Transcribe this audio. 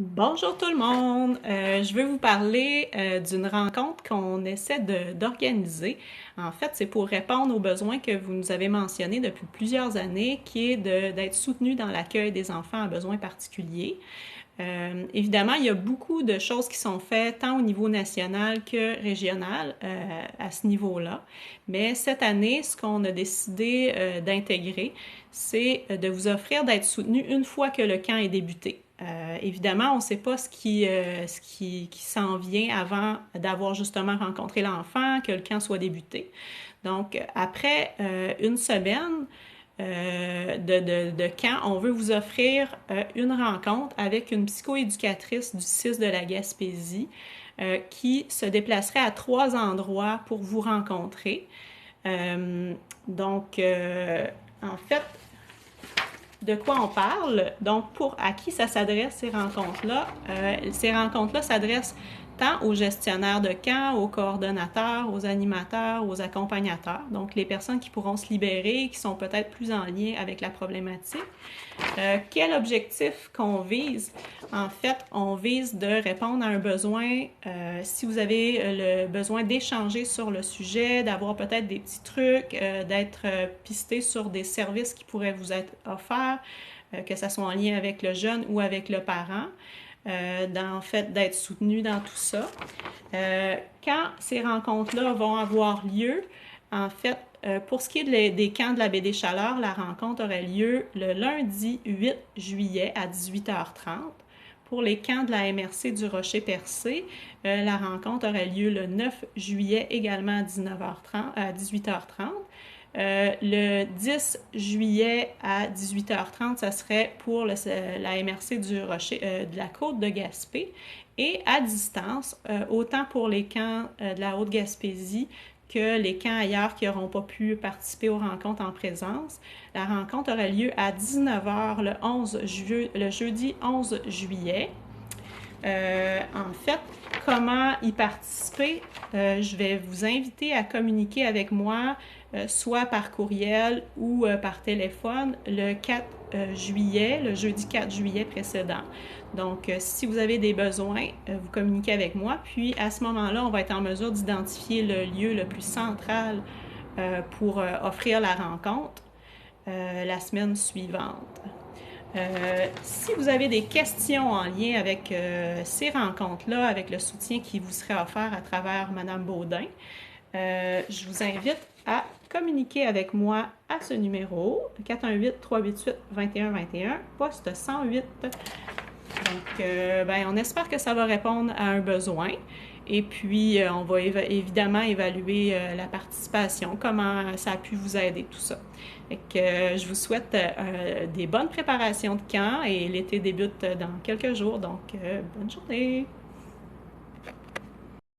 Bonjour tout le monde! Je veux vous parler d'une rencontre qu'on essaie d'organiser. En fait, c'est pour répondre aux besoins que vous nous avez mentionnés depuis plusieurs années, qui est d'être soutenu dans l'accueil des enfants à besoins particuliers. Évidemment, il y a beaucoup de choses qui sont faites tant au niveau national que régional à ce niveau-là. Mais cette année, ce qu'on a décidé d'intégrer, c'est de vous offrir d'être soutenu une fois que le camp est débuté. Évidemment, on ne sait pas ce qui s'en vient avant d'avoir justement rencontré l'enfant, que le camp soit débuté. Donc, après une semaine, de camp, on veut vous offrir une rencontre avec une psychoéducatrice du CIS de la Gaspésie qui se déplacerait à 3 endroits pour vous rencontrer. Donc, en fait, de quoi on parle? Donc, à qui ça s'adresse ces rencontres-là? Ces rencontres-là s'adressent tant aux gestionnaires de camp, aux coordonnateurs, aux animateurs, aux accompagnateurs, donc les personnes qui pourront se libérer, qui sont peut-être plus en lien avec la problématique. Quel objectif qu'on vise? En fait, on vise de répondre à un besoin, si vous avez le besoin d'échanger sur le sujet, d'avoir peut-être des petits trucs, d'être pisté sur des services qui pourraient vous être offerts, que ça soit en lien avec le jeune ou avec le parent. En fait, d'être soutenu dans tout ça. Quand ces rencontres-là vont avoir lieu, en fait, pour ce qui est des camps de la Baie des Chaleurs, la rencontre aurait lieu le lundi 8 juillet à 18h30. Pour les camps de la MRC du Rocher-Percé, la rencontre aurait lieu le 9 juillet également à 18h30. Le 10 juillet à 18h30, ça serait pour la MRC du Rocher, de la côte de Gaspé. Et à distance, autant pour les camps de la Haute-Gaspésie que les camps ailleurs qui n'auront pas pu participer aux rencontres en présence. La rencontre aura lieu à 19h le jeudi 11 juillet. En fait, comment y participer? Je vais vous inviter à communiquer avec moi, soit par courriel ou par téléphone, le 4 juillet, le jeudi 4 juillet précédent. Donc, si vous avez des besoins, vous communiquez avec moi. Puis, à ce moment-là, on va être en mesure d'identifier le lieu le plus central pour offrir la rencontre la semaine suivante. Si vous avez des questions en lien avec ces rencontres-là, avec le soutien qui vous serait offert à travers Madame Baudin, je vous invite à communiquer avec moi à ce numéro, 418-388-2121, poste 108. Donc, on espère que ça va répondre à un besoin. Et puis, on va évidemment évaluer la participation, comment ça a pu vous aider, tout ça. Fait que, je vous souhaite des bonnes préparations de camp et l'été débute dans quelques jours. Donc, bonne journée!